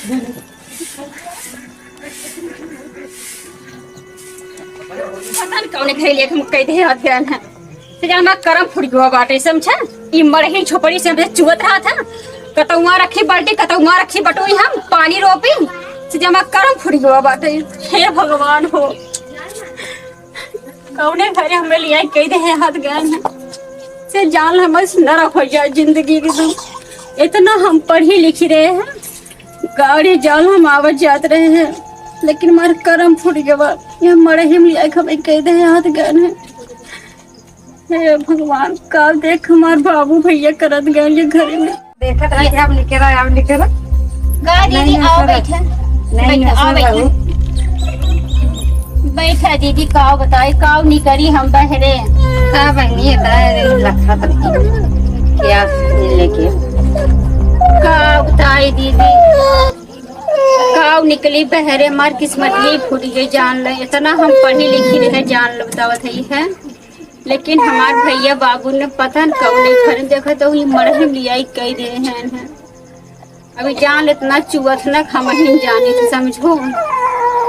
पता नहीं कौन घर लेके हम कह दे हाथ गन है से जान मैं करम फुट गयो बाटे समझा। ई मरही छोपड़ी से हमसे चुवत रहा था कतौआ रखी बाल्टी कतौआ रखी बटोई हम पानी रोपी से जब मैं करम फुट गयो बाटे। हे भगवान हो कौने घरे हमें लिया कह दे हाथ गन है से जान हम नरक हो जाए जिंदगी एकदम। इतना हम पढ़ी लिखी रहे हैं गाड़ी जाल हम आवत जात रहे हैं लेकिन हमारे करम फुट गया। ये मरे ही लिया हमें कह दे हाथ गन है। हे भगवान का देख हमार बाबू भैया करत गए ये घर में देखत रही आप लिखे रहा गा दीदी आओ बैठे नहीं आओ बैठे बैठा दीदी काव बताए काव नहीं करी हम बहरे का बहनी है लखा तक क्या लेके काव बताए दीदी काव निकली बहरे मार किस्मत ही फूट गई जान ले। इतना हम पढ़ी लिखी रहे जान लो बतावत है लेकिन हमार भैया बाबू ने पता न कब नहीं घर देखा तो मरही लिया कह रहे हैं। अभी जान इतना चुअत न हम ही जानी थी समझो।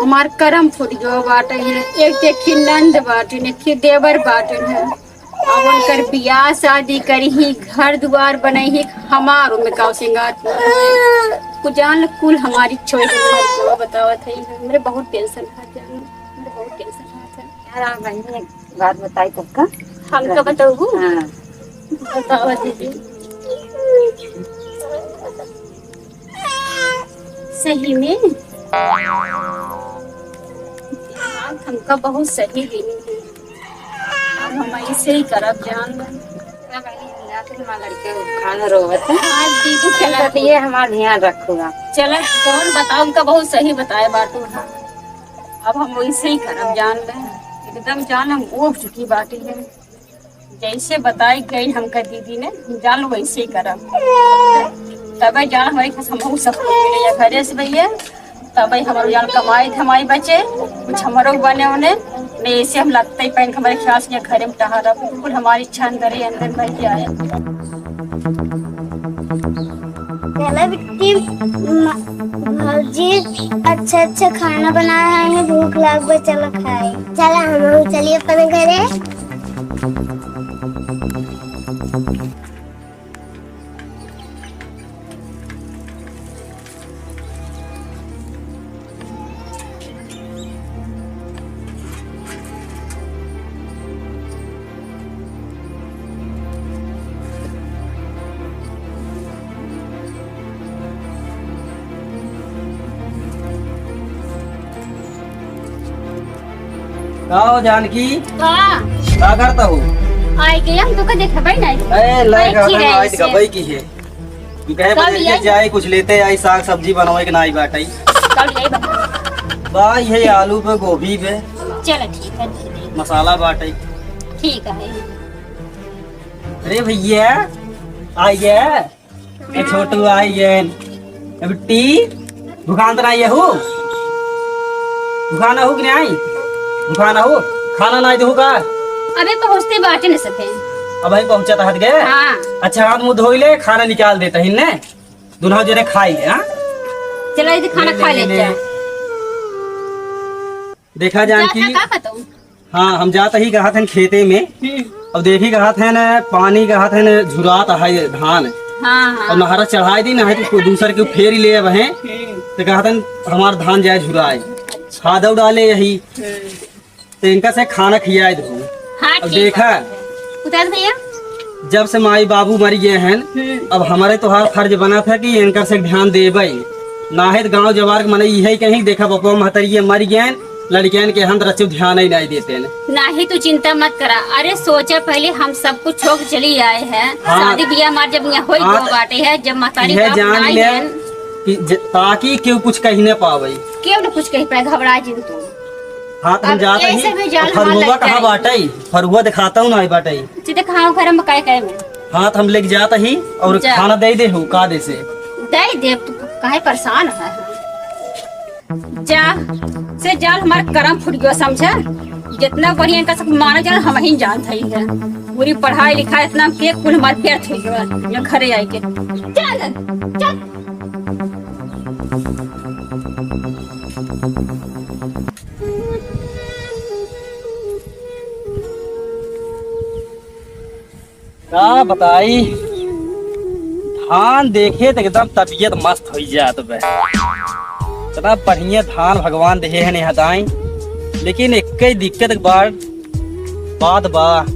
हमार करम फुट गयो बाटे है। एक देखी नंद बाटे ने देवर बाटे है अब उनकर बियाह शादी करी ही घर द्वार बनाई ही हमार में काव सिंगार कुछ जान कुल हमारी छोड़ के बतावत है। मेरे बहुत टेंशन था जान मेरे बहुत टेंशन था यार बहनी एक बात बताई सबका हमका बताऊ। हाँ बताओ दीदी सही में हमका बहुत सही दिन अब हम ऐसे ही करब जान लड़के खाना रोवत है आज दीदी चला ये हमारा ध्यान रखूगा। चला कौन बताओ उनका बहुत सही बताए बाटू अब हम वैसे ही करब जान ले एकदम जान हम उब चुकी बाटी है जैसे बताई गई हमका दीदी ने जान वैसे ही करब तब जान हमारे हम सब मिले घरे से भैया तब हमारे जान कमाई हमारी बचे कुछ हमारो बने उन्हें नहीं ऐसे हम लगता ही पहन हमारे ख्याल से घरे में टहरा बिल्कुल हमारी इच्छा अंदर ही अंदर बह के आए। चला बिट्टी जी अच्छा अच्छा खाना बनाया है भूख लग गई चलो खाए चला हम चलिए अपने घरे। आओ जानकी हाँ क्या करता हूँ आई गए हम तो का देखा भाई नहीं ए लाइक बैठी रहे आज का ऐसे। भाई की है कि कहे कब बजे यही? के जाए कुछ लेते आई साग सब्जी बनवाए के नाई बाटाई कल यही बता भाई है आलू पे गोभी पे चलो ठीक है दीदी मसाला बाटाई। ठीक है अरे भैया आई गया ए छोटू आई गए बिट्टी दुकान तो नहीं हो दुकान हो कि नहीं आई दुकान हो खाना नहीं दो का अबे पहुँचते बाटे न सके अब भाई पहुंचा तो हट गए। हाँ अच्छा हाथ मुंह धोई ले खाना निकाल देता ही ने दोनों जने खाई ले। हाँ चलो ये खाना खा ले जा देखा जानकी का बताऊं हाँ हम जाते ही कहा थे खेते में अब देखी कहा थे न पानी कहा थे न झुरात है धान हाँ हाँ और नहरा चढ़ाई दी ना है तो दूसर के फेर ले अब है तो कहा था हमार धान जाए झुराए खाद डाले यही तो इनका से खाना खियाए दो। हाँ अब ठीक देखा उतार भैया जब से माई बाबू मर गए हैं अब हमारे तो हर फर्ज बना था कि इनका से ध्यान देवे ना है गाँव जवार मन यही कहीं देखा बपा महतरिये मर गए लड़कियन के हम रचो ध्यान ही नहीं देते न। नहीं तू चिंता मत करा अरे सोचा पहले हम सब कुछ छोड़ चली आए हैं हाँ। शादी ब्याह हमारे जब यहाँ हुई हाँ, दो बाटे है जब महतारी यह बाप जान आई ले है कि ताकि क्यों कुछ कह न पावे क्यों न कुछ कही पाए घबरा जिन तू हाँ हम अब जाते ऐसे ही में जान फरुआ लग कहाँ जाए। बाटाई फरुआ दिखाता हूँ ना बाटाई सीधे खाओ घर में कहे में हाँ तो हम लेके जाता ही और जा। खाना दे दे हूँ का दे से दे दे तू काहे परेशान है जा से जाल हमारा करम फुट गया समझा जितना बढ़िया इनका सब माना जाए हम ही जान थी है पूरी पढ़ाई लिखाई इतना के कुल हमारे व्यर्थ हो गया घरे आई के चल चल का बताई, धान देखे तो एकदम तबीयत मस्त हो जात बे। इतना बढ़िया धान भगवान दे है नहीं हदाई, लेकिन एक ही दिक्कत बात बा,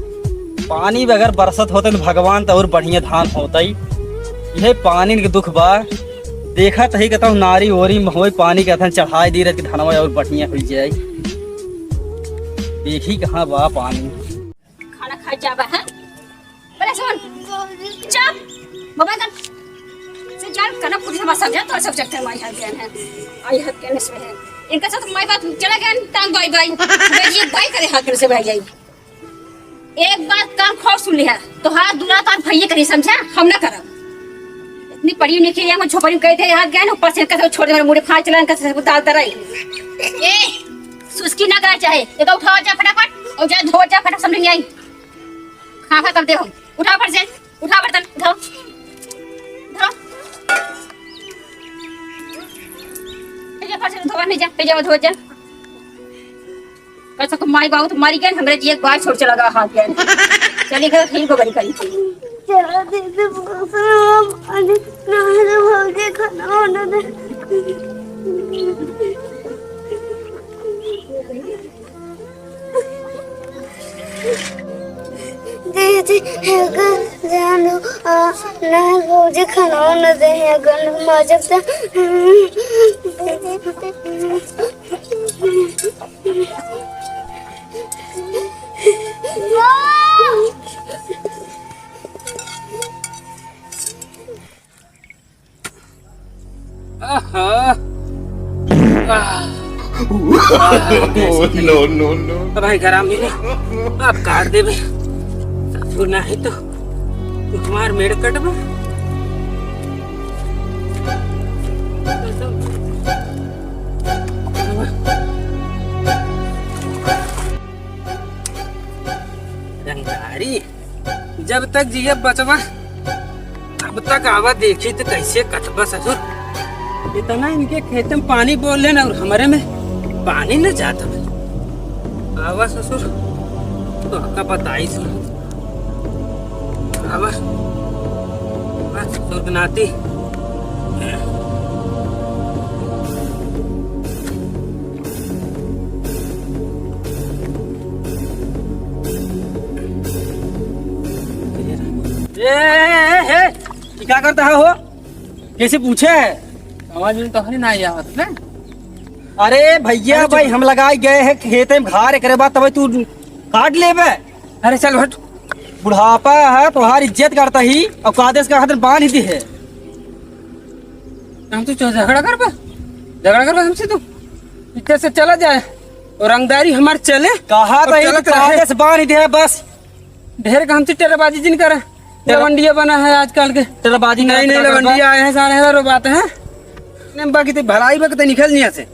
पानी बगैर बरसत होते तो भगवान तो और बढ़िया धान होता ही। यह पानी के दुख बा। देखा तही कहता हूँ नारी ओरी महोई पानी के अथन चढ़ाई दी रही धनवा और बढ़िया हो जाए। देखी कहाँ बा पानी। खाना खा जाबा है बड़े सुन चुप मोबाइल कर से जान करना पूरी हम समझा तो सब चक्कर माई हाथ गए हैं आई हाथ के नस में है इनका साथ माई बात चला गया टांग बाई बाई ये बाई करे हाथ से भाई जाई। एक बात कान खोल सुन लिया तो हाथ दूरा तार भैया करी समझा, हम ना करब। इतनी पड़ी नहीं कि हम झोपड़ी कहते हैं हाथ गए ऊपर से इनका छोड़ दे मुड़े फाड़ चला इनका सब डाल दराई ए सुस्की ना करा चाहे ये तो उठाओ जा फटाफट और जा धो जा फटाफट समझ नहीं आई। खा खा कर दे हो उठा पर से उठा बर्तन उठाओ उठाओ ये पर से धोवा नहीं जा पे जा धो जा कैसा तो माई बाबू तुम्हारी गन हमरे जी एक बार छोड़ चला गया हाथ गन चली गई ठीक को बड़ी करी चलो दीदी मौसम पानी ना हो के खाना होना दे दीदी हैगा जानो ना रोज खाना होना दे हैगा मजा से no. भाई गरम ही नहीं अब काट दे भाई ससुर ना है तो तुम्हार मेड़ कट में रंगारी जब तक जिया बचवा अब तक आवा देखी तो कैसे कटबा ससुर। इतना इनके खेत में पानी बोल लेना और हमारे में पानी न जाता है। आवा ससुर तो हका बताई सुन आवा ससुर के नाती क्या करता है हो कैसे पूछे समझ में तो नहीं आया ना। अरे भैया भाई हम लगाए गए हैं खेत में घार एक बाद तब तू काट ले बे। अरे चल हट बुढ़ापा है तो हर इज्जत करता ही और कादेश का हाथ बांध ही दी है। हम तो झगड़ा कर हमसे तू इधर से चला जाए और रंगदारी हमारे चले कहा और तो चलत रहे। कादेश बांध ही दे बस। ढेर का हमसे टेराबाजी जिन करे लवंडिया बना है आजकल के टेराबाजी नई नई लवंडिया आए हैं सारे बात है बाकी तो भलाई वक्त निकल नहीं से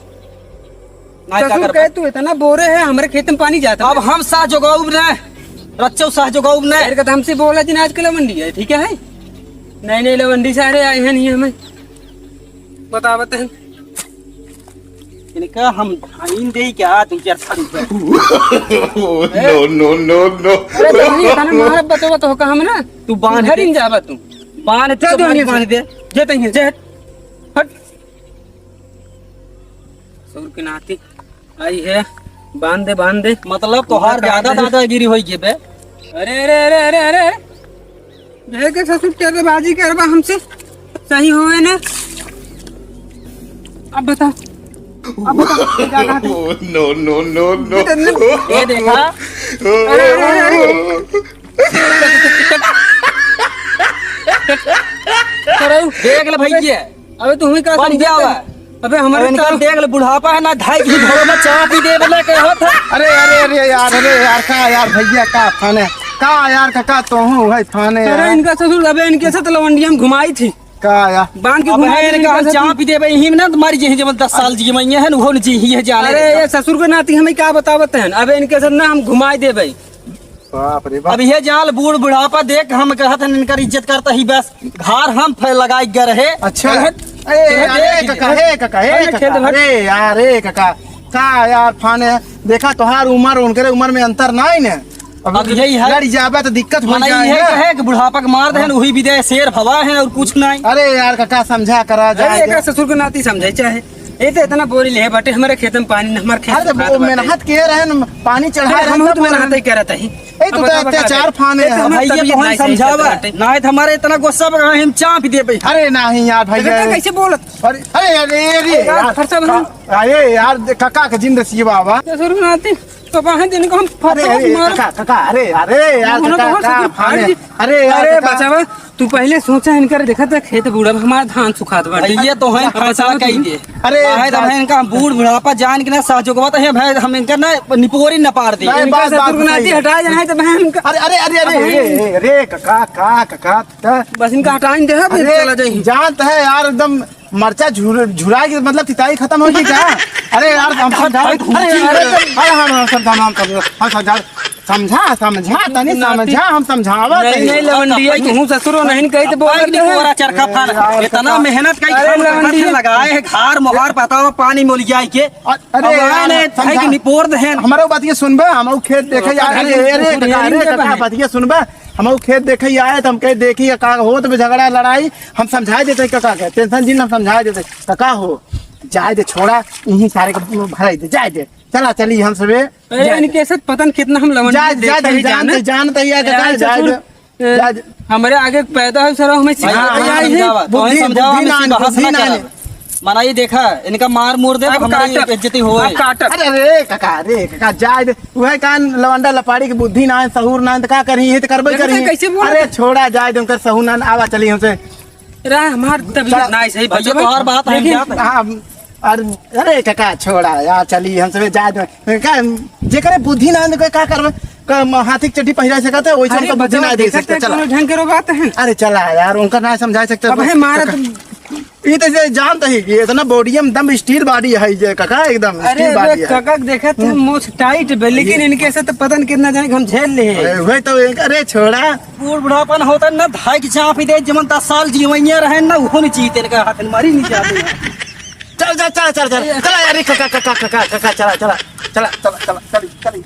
ससुर कहे तू इतना बोरे है हमारे खेत में पानी जाता अब हम साह जोगाऊ ने रच्चो साह जोगाऊ ने ढेर का तो हमसे बोला जिन आजकल लवंडी है ठीक है नई नई लवंडी सारे आए हैं नहीं हमें बतावत है इनका हम धाइन दे क्या 2-4 रुपए। No. अरे नहीं इतना मार बतो तो का हम ना तू बांध घर ही जावा तू बांध चल दो बांध दे जे तही जे हट ससुर के नाती आई है बांध दे मतलब तोहार ज्यादा दादागिरी होई गे बे। अरे ढेर के ससुर टेराबाजी करवा हमसे सही होवे ना। अब बता क्या कहा तू? No. ये देखा देख ले भैया अबे तुम्हें क्या बन गया हुआ। अबे हमारे इनका देख ले बुढ़ापा है ना ढाई की घरों में चाय पी दे बोले के होत है। अरे यार का यार भैया का थाने का यार का तो हूँ है थाने अरे इनका ससुर अबे इनके साथ लवंडिया में घुमाई थी का यार बांध के अब घुमाई है थी इनका इनके साथ। चाय पी दे भाई हिम ना तुम्हारी जी जब 10 साल जी मैं है वो जी ही जाने। अरे ये ससुर के नाती हमें क्या बतावत है अबे इनके साथ ना हम घुमाई दे भाई। बाप रे बाप। अब ये जाल बूढ़ बुढ़ापा देख हम कहत हैं इनकर इज्जत करता ही बस घर हम लगाई गए रहे। अच्छा चल अरे काका का यार फाने देखा तोहार उम्र उनके उम्र में अंतर ना है ना अब यही है लड़ जाबे तो दिक्कत हो मना जाए ये है कि बुढ़ापा के मार दे वही भी दे शेर भवा है और कुछ नहीं। अरे यार काका समझा करा जाए अरे एक ससुर के नाती समझे चाहे ये तो इतना बोरी ले बटे हमारे खेत में पानी हमारे खेत अरे में वो मेहनत के रहे न, पानी चढ़ा रहे हम तो मेहनत ही कर रहा था ही ए तो अत्याचार फाने है। भैया कौन समझावा ना हमारे इतना गुस्सा पर हम चाप दे भाई। अरे नहीं यार भैया कैसे बोलत अरे अरे अरे यार खर्चा बना अरे यार काका के जिंद सी बाबा ससुर के नाती तो वहां दिन को हम अरे अरे काका काका अरे अरे यार काका फाने अरे अरे बचावा तू पहले सोचा इनकर देखा था खेत बूढ़ा हमारा धान सुखात बा ये तो है फैसला कही दे। अरे भाई तो है इनका बूढ़ बुढ़ापा जान के ना साजो बात है भाई हम इनका ना निपोरी न पार दे। नहीं, बात ससुर के नाती सही है। हटा जाए तो बहन का अरे अरे अरे अरे अरे काका काका बस इनका हटाइन दे चला जाए जानते है यार एकदम मरचा झुरा के मतलब तिताई खत्म हो गई क्या। अरे यार हम समझा समझा तनी समझा हम समझावा नहीं नहीं लवंडिया तू ससुरो नहीं कही तो बोल नहीं कोरा चरखा फाड़ इतना मेहनत कई लगाए है घर मोहर पता पानी मोल जाए के अरे है कि निपोर दे हमारो बात ये सुनबे हम खेत देखे यार अरे काका बात ये सुनबे हम खेत देखे आए तो हम कहे देखी का हो तो झगड़ा लड़ाई हम समझा देते काका के टेंशन जिन हम समझा देते काका हो जाए दे छोड़ा यही सारे को भराई दे जाए दे चला चली हम सबे इनके साथ पता नहीं कितना हम लवंडिया जाए हमारे आगे पैदा है सर हमें मना ये देखा इनका मार मोर दे हमारी इज्जती हो अरे अरे काका जाए वह कान लवंडा लपाड़ी की बुद्धि ना सहूर ना का करी ये तो करबे करी। अरे छोड़ा जाए उनकर सहूर ना आवा चली हमसे हमार तबीयत ना सही भैया तो हर बात है अरे काका छोड़ा यार चली हम सब जाए का जेकरे बुद्धि ना का करबे हाथी की चड्डी पहिरा सकते है वैसे उनका बुद्धि ना दे सकते चला ढंग के बात है। अरे चला यार उनका ना समझा सकते अब है मारा ये तो जानते ही कि इतना बॉडी में दम स्टील बॉडी है ये काका एकदम स्टील बॉडी है। काका देखा तो मोछ टाइट है लेकिन इनके से तो पता नहीं कितना जाने हम झेल ले वही तो अरे छोड़ा बूढ़ बुढ़ापन होता ना धाई की चाप ही दे जमन 10 साल जीवैया रहे ना वो नहीं जीते इनका हाथ मारी नहीं जाते। चल चल चल चल चल चला यार काका काका काका काका चला चला चला चला चला चली चली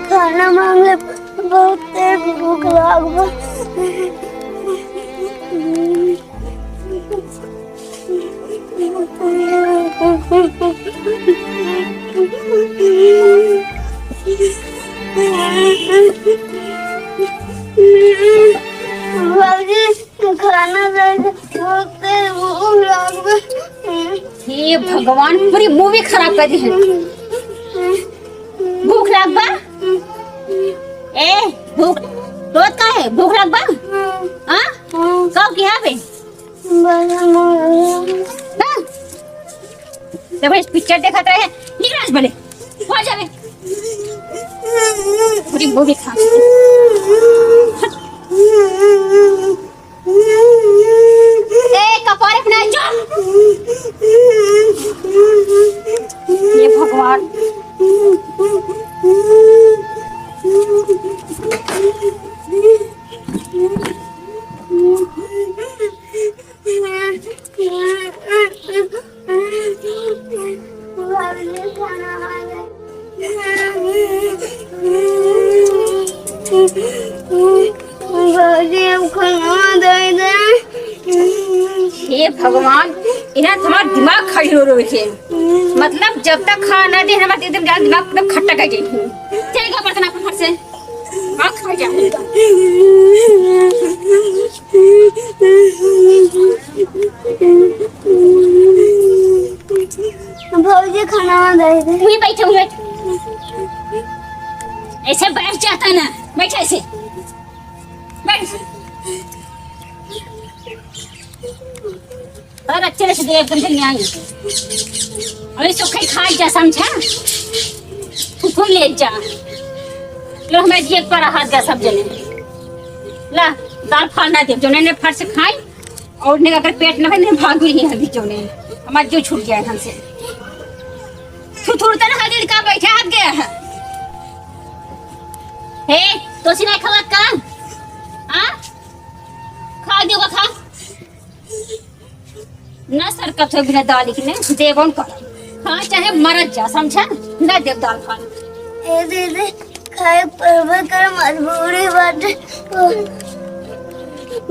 खाना मांग ले बहुत तेज भूख लागबा। खाना बहुत तेज भूख लागबा। हे भगवान पूरी मूवी खराब कर दी है। भूख लगबा ए भूख रोज का है भूख लगबा हां कब की है जब इस पिक्चर देखत रहे निराश बने हो जावे पूरी मूवी खा ए कपारे अपना जो ये भगवान हे भगवान इन्हें तुम्हारा दिमाग खड़ी हो रही है मतलब जब तक खाना दे हमारे एकदम दिमाग एकदम खट्टा कर जाए चलेगा बर्तन आपके फट से खा जाएगा भौजी खाना दे दे वहीं बैठे हुए ऐसे बैठ जाता ना बैठ ऐसे बैठ और अच्छे से देख कर नहीं आई और इसको खाई खा जा समझा फुफू ले जा लो हमें ये पर हाथ जा सब जने ला दाल फाड़ना दे जोने ने फट से खाई और ने अगर पेट न भरे भाग भी नहीं हल्दी जोने हमारा जो छूट गया हमसे थुथुरतन हल्दी का बैठा हाथ गया है हे तो सिना खवत का हां खा दियो खा ना सर कब से बिना दाल लिखने देवन कर हाँ चाहे मर जा समझा ना देव दाल खा ए दीदी खाए पर कर मजबूरी बात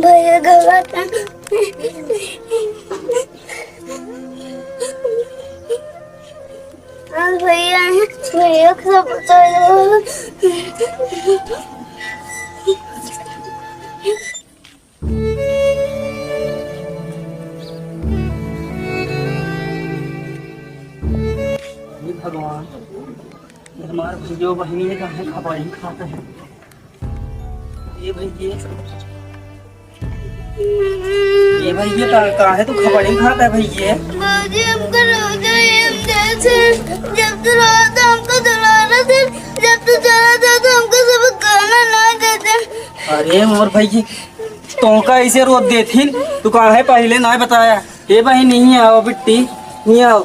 भैया गलत भैया भैया को बता दो भगवान हमारे भैया बहनी है कहाँ खबर खाते हैं ये भैया कहाँ है तो खबर ही खाता है भैया बाजी हमको रोजा हम जैसे जब तू रहा था हमको दुला रहा था जब तू चला था तो हमको सब खाना ना देते अरे मोर भैया तो का ऐसे रोज देथिन तू कहाँ है पहले ना बताया ये भाई नहीं आओ बिट्टी नहीं आओ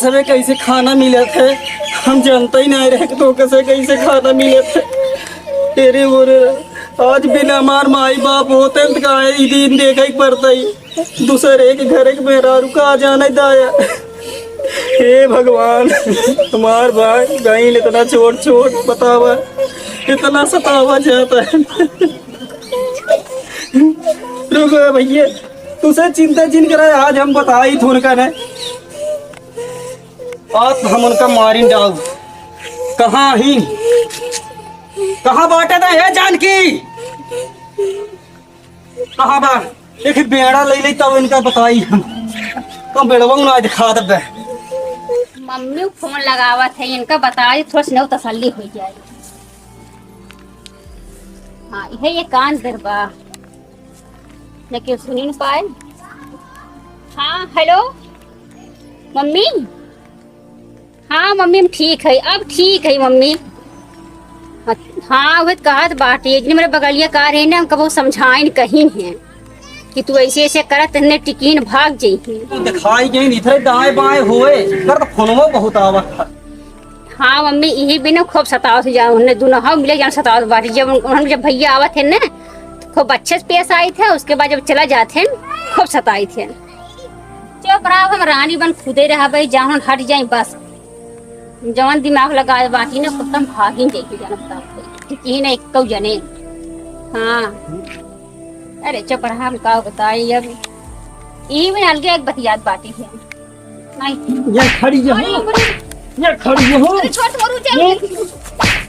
सबे कैसे खाना मिले थे हम जानते ही नहीं रहे तो कैसे खाना मिले थे तेरे और आज बिना मार माई बाप होते तो काहे ई दिन देखा ही पड़ता ही दूसरे के घर के मेरा रुका जाना ही दाया हे भगवान तुम्हार भाई गाइन इतना छोट छोट बतावा इतना सतावा जाता है रुको भैया तुझे चिंता जिन करा आज हम बता ही थोन का नहीं आज हम उनका मारिन डाल कहाँ बाटे था है जानकी कहाँ बा एक बेड़ा ले ले तब इनका बताई हम कम बेड़वा ना दिखा दे मम्मी फोन लगावा थे इनका बता दी थोड़ा सा तसल्ली हो जाए हाँ ये कान दरबा लेकिन सुन नहीं पाए हाँ हेलो मम्मी हाँ मम्मी हम ठीक है अब ठीक है मम्मी हाँ वह कहा बाटे मेरे बगलिया का रहे ना हमको बहुत समझाइन कहीं है कि तू ऐसे ऐसे करत ने टिकीन भाग जाइए दिखाई गई इधर दाएं बाएं होए कर तो फोनवा बहुत आवत हाँ मम्मी यही बिना खूब सतावत जाओ उन्हें दोनों हाँ मिले जान सतावत बाटी जब भैया आवत है ना खूब अच्छे से पेश आई थे उसके बाद जब चला जाते खूब सताई थे चुप रहा हम रानी बन खुदे रहा भाई जहाँ हट जाए बस जवान दिमाग लगा बाकी ना कुत्तम भाग ही जाएगी जाना बताओ ठीक है एक जने हाँ अरे चुप रहा हम का बताई अब यही में अलगे एक बतियात बाटी है नहीं ये खड़ी हो ये खड़ी हो अरे छोड़ मोरू चल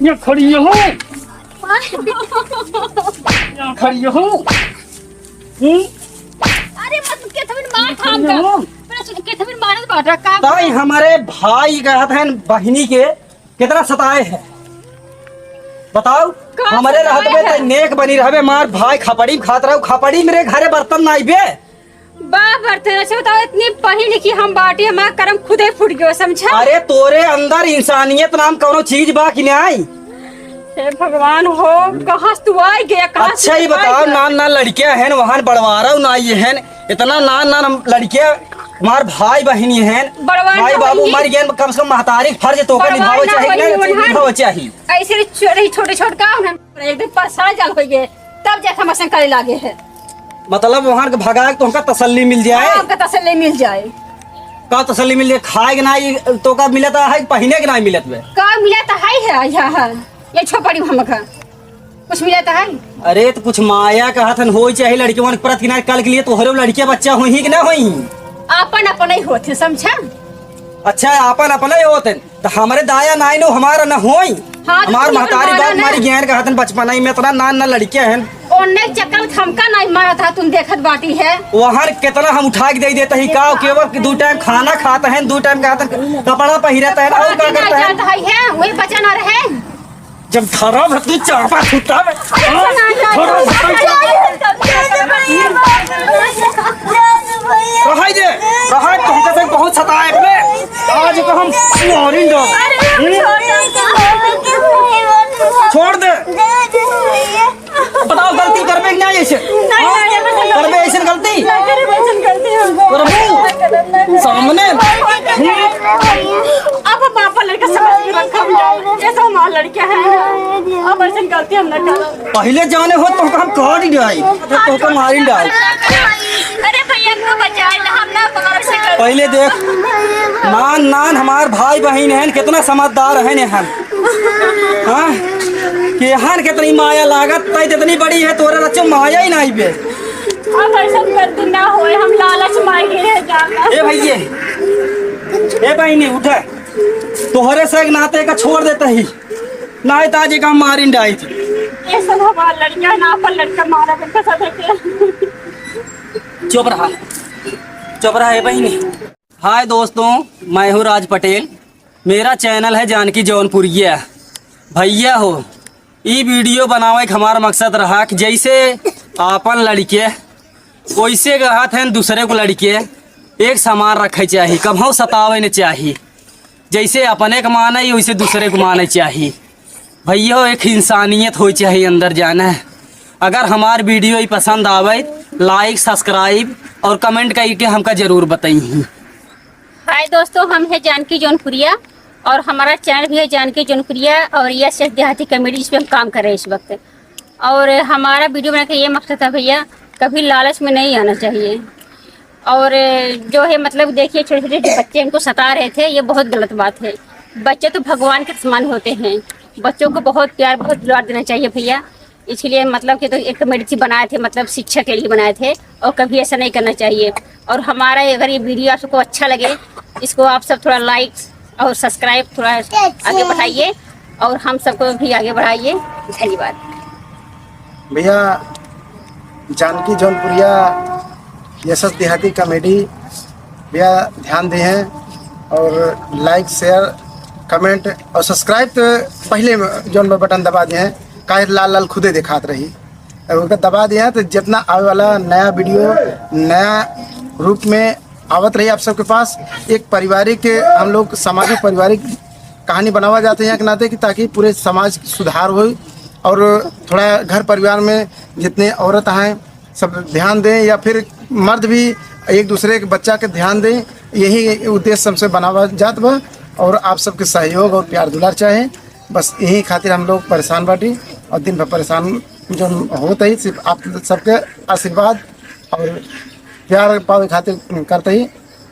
ये खड़ी हो ये खड़ी हो अरे मत के थमिन मार थाम का मेरा सुन के थमिन मारत बाटा का ताई हमारे भाई का है बहनी के कितना सताए हैं बताओ हमारे रहत में तो नेक बनी रहबे मार भाई खपड़ी खात रहो खपड़ी मेरे घरे बर्तन नहीं बे बा बर्तन अच्छा बताओ इतनी पढ़ी लिखी हम बाटी हमारा कर्म खुदे फूट गयो समझा अरे तोरे अंदर इंसानियत नाम कोनो चीज बा कि नहीं हे भगवान हो कहाँ तू आई गया कहाँ अच्छा ही बताओ नान नान लड़कियां हैं वहाँ बड़वारा ना ये हैं इतना नान नान लड़कियां हमार भाई बहनी हैं भाई बाबू मर गए कम से कम महतारी फर्ज तो का निभावे चाहिए निभावे चाहिए ऐसे छोटे छोटे काम है एकदम परेशान जल हो गए तब जैसा मसन करे लागे है मतलब वहाँ के भगा तो हमका तसल्ली मिल जाए हमका तसल्ली मिल जाए का तसल्ली मिल जाए खाए के नहीं तो का मिलता है पहने के नहीं मिलत में का मिलता है यहाँ ये छोपड़ी हमका कुछ मिलता है अरे तो कुछ माया का हथन हो चाहिए लड़कियों के प्रति किनारे कल के लिए तो हरो लड़कियां बच्चा हुई कि ना हुई अपन अपन ही होते समझा अच्छा अपन अपन ही होते तो हमारे दाया नाई नो हमारा न होई हाँ, हमार महतारी बाप हमारी ज्ञान का हथन बचपन में इतना नान ना लड़कियां हैं ओने चक्कर थमका नहीं मारा था तुम देखत बाटी है वहाँ कितना हम उठा के दे देते ही का केवल 2 टाइम खाना खाता है 2 टाइम का कपड़ा पहिरता है और क्या करता है वही बचा ना रहे जब धरा तू चापा छूटा में तुमसे बहुत सताए आज को हम छोड़ दे बताओ गलती करबे कि नहीं ऐसे करबे ऐसे गलती सामने अब पापा गलती हम ना करो। पहले जाने हो तो हम कह ही जाए तो को मारी डाल। अरे भैया को बचा ले, हम ना पकड़ सके। पहले देख नान नान हमार भाई बहन हैं कितना समझदार हैं यहाँ। हाँ कि यहाँ कितनी माया लागत तय इतनी बड़ी है तोरा बच्चों माया ही नहीं बे। अब ऐसा गलती ना होए, हम लालच मांगे रह जाना। ए भैये ए बहनी उठे तोहरे से एक नाते का छोड़ देते ही ना ताजी का मारी डाई थी। ये सब हमारा लड़कियां ना पर लड़का मारा करके सब है। चुप रहा है बहनी। हाय दोस्तों, मैं हूँ राज पटेल, मेरा चैनल है जानकी जौनपुरिया। भैया हो ये वीडियो बनावे का हमारा मकसद रहा कि जैसे आपन लड़के वैसे कहत हैं दूसरे को लड़के एक समान रखे चाहिए, कभी सतावे न चाहिए। जैसे अपने को माने वैसे दूसरे को माने चाहिए। भैया एक इंसानियत हो चाहिए अंदर जाना है। अगर हमार वीडियो ही पसंद आवे लाइक सब्सक्राइब और कमेंट करके हमका जरूर बताइए। हाय दोस्तों, हम है जानकी जौनपुरिया और हमारा चैनल भी है जानकी जौनपुरिया और यह सिर्फ देहाती कॉमेडी जिस पे हम काम कर रहे हैं इस वक्त। और हमारा वीडियो बनाने का ये मकसद है भैया कभी लालच में नहीं आना चाहिए। और जो है मतलब देखिए छोटे छोटे जो बच्चे इनको सता रहे थे, ये बहुत गलत बात है। बच्चे तो भगवान के समान होते हैं, बच्चों को बहुत प्यार बहुत दुलार देना चाहिए भैया। इसलिए मतलब कि तो एक कॉमेडी बनाए थे, मतलब शिक्षा के लिए बनाए थे और कभी ऐसा नहीं करना चाहिए। और हमारा अगर ये वीडियो आपको अच्छा लगे इसको आप सब थोड़ा लाइक और सब्सक्राइब थोड़ा आगे बढ़ाइए और हम सबको भी आगे बढ़ाइए। धन्यवाद भैया। जानकी जौनपुरिया यशस देहाती कॉमेडी भैया ध्यान दें हैं और लाइक शेयर कमेंट और सब्सक्राइब तो पहले जौन बटन दबा दिए हैं काहे लाल लाल खुदे दिखात रही और उनका दबा दिया तो जितना आने वाला नया वीडियो नया रूप में आवत रही आप सबके पास। एक पारिवारिक हम लोग सामाजिक पारिवारिक कहानी बनावा जाते हैं के नाते कि ताकि पूरे समाज सुधार हो और थोड़ा घर परिवार में जितने औरत हैं सब ध्यान दें या फिर मर्द भी एक दूसरे के बच्चा के ध्यान दें, यही उद्देश्य हमसे बनावा जात बा। और आप सबके सहयोग और प्यार दुलार चाहें, बस यही खातिर हम लोग परेशान बाटी और दिन भर परेशान जो होते ही सिर्फ आप सबके आशीर्वाद और प्यार पावे खातिर करते ही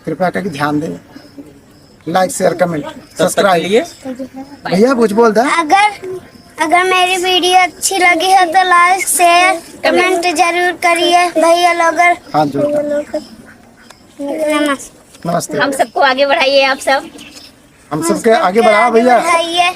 कृपया करके ध्यान दें। लाइक शेयर कमेंट सब्सक्राइब भैया कुछ बोल दा। अगर मेरी वीडियो अच्छी लगी है तो लाइक शेयर कमेंट जरूर करिए भैया लोग। हाथ जोड़ नमस्ते। नमस्ते। हम सबको आगे बढ़ाइए, आप सब हम सबके आगे बढ़ाओ भैया। भैया